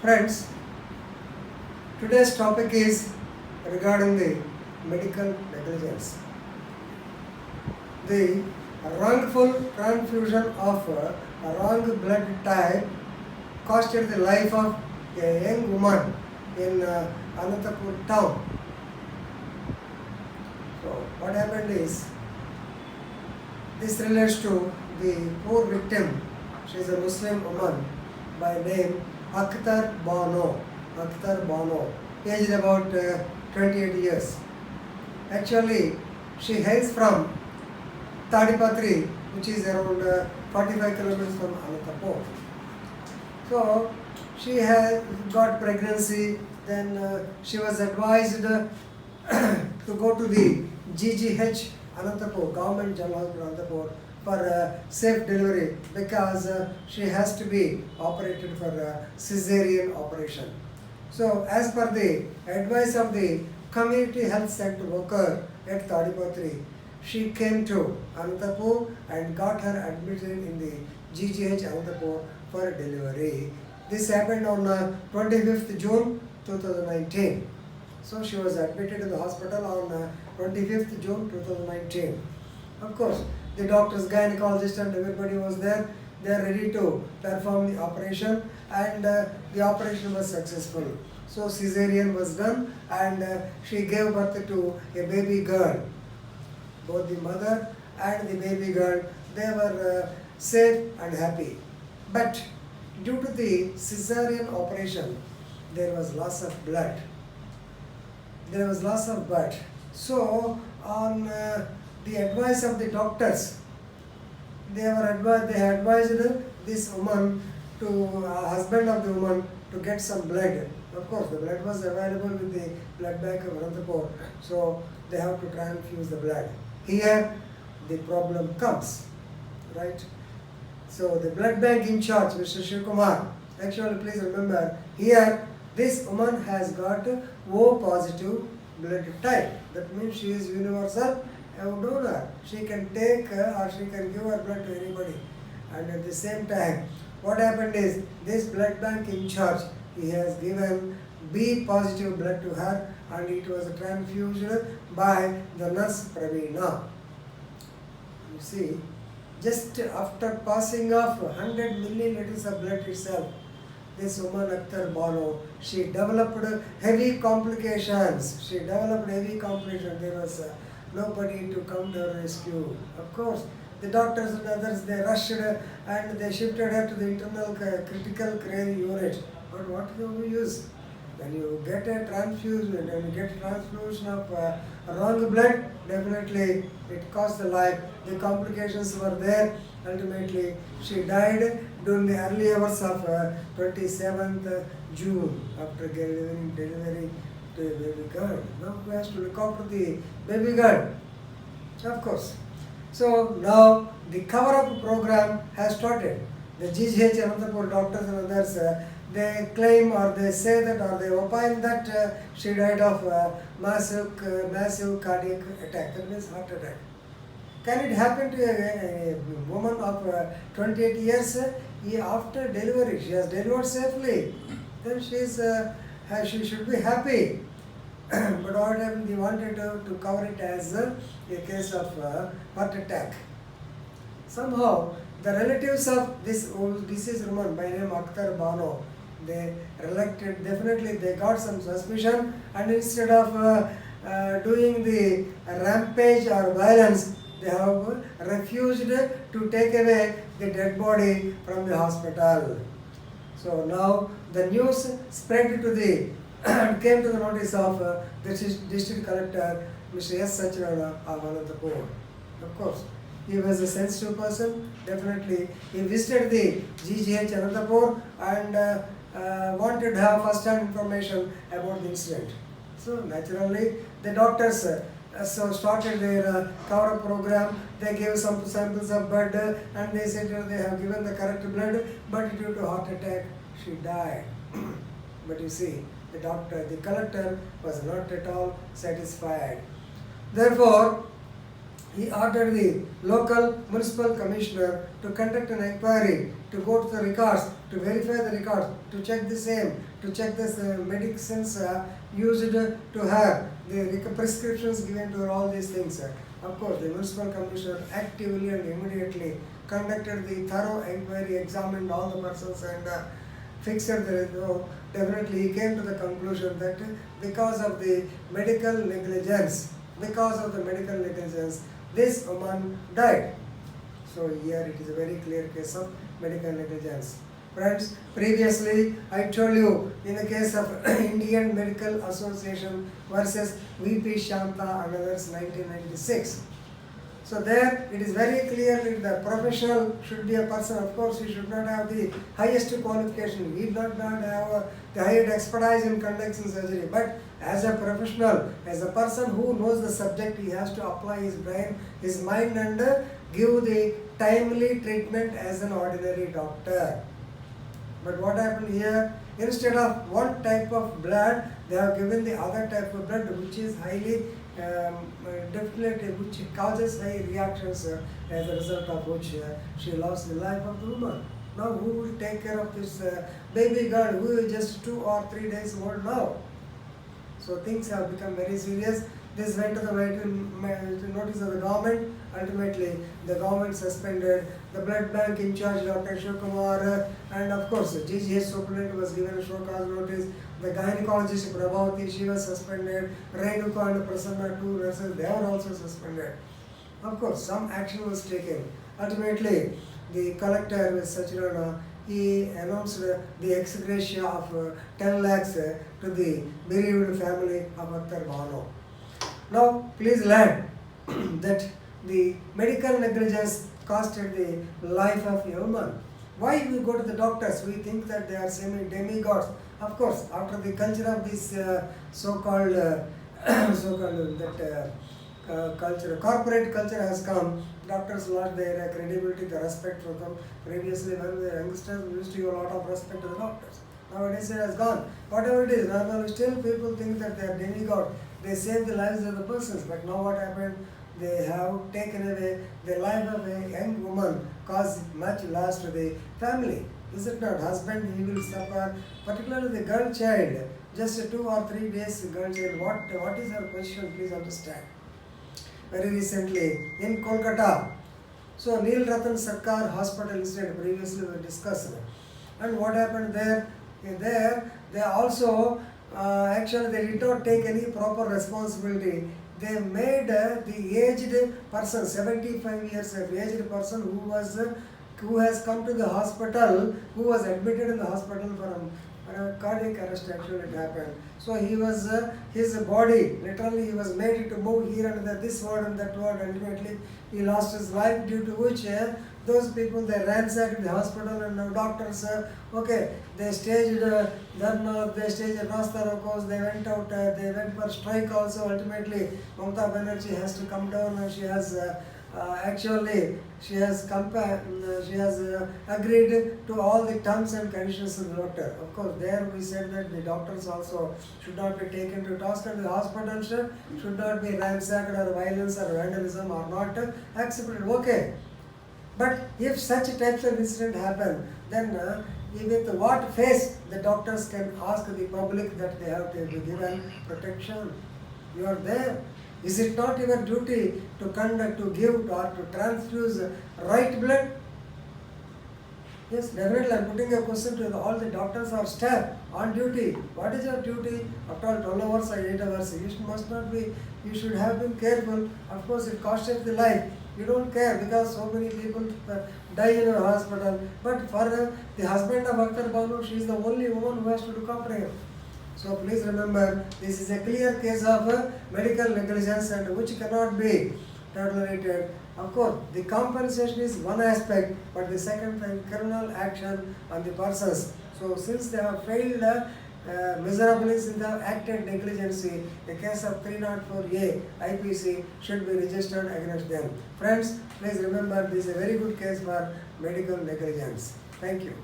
Friends, today's topic is regarding the medical negligence. The wrongful transfusion of a wrong blood type costed the life of a young woman in Anantapur town. So what happened is, this relates to the poor victim. She is a Muslim woman by name Akhtar Bano, aged about 28 years. Actually, she hails from Tadipatri, which is around 45 kilometers from Anantapur. So she has got pregnancy, then she was advised to go to the GGH Anantapur, Government General Hospital Anantapur, for safe delivery, because she has to be operated for cesarean operation. So as per the advice of the community health center worker at Tadipatri, she came to Anantapur and got her admitted in the GGH Anantapur for delivery. This happened on 25th June 2019. So she was admitted in the hospital on 25th June 2019. Of course, the doctors, gynecologist and everybody was there. They are ready to perform the operation, and the operation was successful. So cesarean was done, and she gave birth to a baby girl. Both the mother and the baby girl, they were safe and happy. But due to the cesarean operation, there was loss of blood. So on the advice of the doctors, they advised this woman to husband of the woman to get some blood. Of course, the blood was available with the blood bank of Anantapur, so they have to transfuse the blood. Here, the problem comes, right? So the blood bank in charge, Mr. Shivkumar, actually please remember, here this woman has got O positive blood type. That means she is universal donor. She can take or she can give her blood to anybody. And at the same time, what happened is, this blood bank in charge, he has given B positive blood to her, and it was transfused by the nurse Praveena. You see, just after passing of 100 milliliters of blood itself, this woman Akhtar Bano, she developed heavy complications. There was nobody to come to her rescue. Of course, the doctors and others, they rushed and they shifted her to the internal critical care unit. But what do we use? When you get a transfusion, when you get a transfusion of wrong blood, definitely it cost the life. The complications were there. Ultimately, she died during the early hours of 27th June after giving delivery to a baby girl. Now who has to look after the baby girl? Of course. So now the cover-up program has started. The GGH Anantapur doctors and others, they claim or they say that or they opine that she died of massive cardiac attack, that means heart attack. Can it happen to a woman of 28 years? After delivery, she has delivered safely, then she should be happy. But what happened, they wanted to cover it as a case of heart attack. Somehow, the relatives of this old deceased woman by name Akhtar Bano, they reluctant, definitely they got some suspicion, and instead of doing the rampage or violence, they have refused to take away the dead body from the hospital. So now the news spread to the came to the notice of the district collector, Mr. S. Sachinana of Anantapur. Of course, he was a sensitive person. Definitely, he visited the GGH Anantapur and wanted to have first-hand information about the incident. So naturally, the doctors so started their cover-up program. They gave some samples of blood and they said they have given the correct blood, but due to heart attack, she died. But you see, the collector was not at all satisfied. Therefore, he ordered the local municipal commissioner to conduct an inquiry, to go to the records to verify the records, to check the same, to check the medicines used to her, the prescriptions given to her, all these things. Of course, the municipal commissioner actively and immediately conducted the thorough inquiry, examined all the persons and fixed the definitely he came to the conclusion that because of the medical negligence, this woman died. So here it is a very clear case of medical negligence. Friends, previously I told you in the case of Indian Medical Association versus VP Shanta and others 1996. So there it is very clear that the professional should be a person, of course he should not have the highest qualification, he did not have the highest expertise in conducting surgery, but as a professional, as a person who knows the subject, he has to apply his brain, his mind and give the timely treatment as an ordinary doctor. But what happened here? Instead of one type of blood, they have given the other type of blood which is highly definitely, which causes high reactions as a result of which she lost the life of the woman. Now who will take care of this baby girl who is just 2 or 3 days old now? So things have become very serious. This went to the notice of the government. Ultimately, the government suspended the blood bank in charge, Dr. Shivakumar, and of course, the GGH superintendent was given a show cause notice. The gynecologist Prabhavati, she was suspended. Renuka and Prasanna, 2 nurses, they were also suspended. Of course, some action was taken. Ultimately, the collector with Sachirana, he announced the ex gratia of 10 lakhs to the bereaved family of Akhtar Bano. Now, please learn that the medical negligence costed the life of a woman. Why we go to the doctors? We think that they are semi-demigods. Of course, after the culture of this so-called culture, corporate culture has come, doctors lost their credibility, the respect for them. Previously, when we were youngsters, we used to give a lot of respect to the doctors. Nowadays it has gone. Whatever it is, normally still people think that they are demigod. They save the lives of the persons. But now what happened? They have taken away the life of a young woman, caused much loss to the family. Is it not? Husband, he will suffer, particularly the girl child. Just 2 or 3 days girl child. What is her position? Please understand. Very recently in Kolkata, so Neel Ratan Sarkar Hospital incident previously we discussed. And what happened there? There they also actually they did not take any proper responsibility. They made the aged person, 75 years of aged person who has come to the hospital, who was admitted in the hospital for a cardiac arrest. Actually it happened. So he was his body literally he was made to move here and there, this word and that word. Ultimately he lost his life, due to which those people they ransacked the hospital and now doctors okay, they staged dharna, they staged Rasta Rokos, they went out, they went for strike also. Ultimately Mamata Banerjee has to come down and she has agreed to all the terms and conditions of the doctor. Of course, there we said that the doctors also should not be taken to task and the hospitals should not be ransacked or violence or vandalism are not accepted. Okay. But if such types of incident happen, then with what face the doctors can ask the public that they have to be given protection? You are there. Is it not your duty to conduct, to give or to transfuse right blood? Yes, definitely I am putting a question to all the doctors or staff on duty. What is your duty? After all 12 hours or 8 hours, you must not be, you should have been careful. Of course it costs the life. You don't care because so many people die in a hospital. But for the husband of Akhtar Banu, she is the only woman who has to look after him. So please remember, this is a clear case of medical negligence and which cannot be tolerated. Of course, the compensation is one aspect, but the second thing, criminal action on the persons. So since they have failed miserably, since they have acted negligently, the case of 304A IPC should be registered against them. Friends, please remember, this is a very good case for medical negligence. Thank you.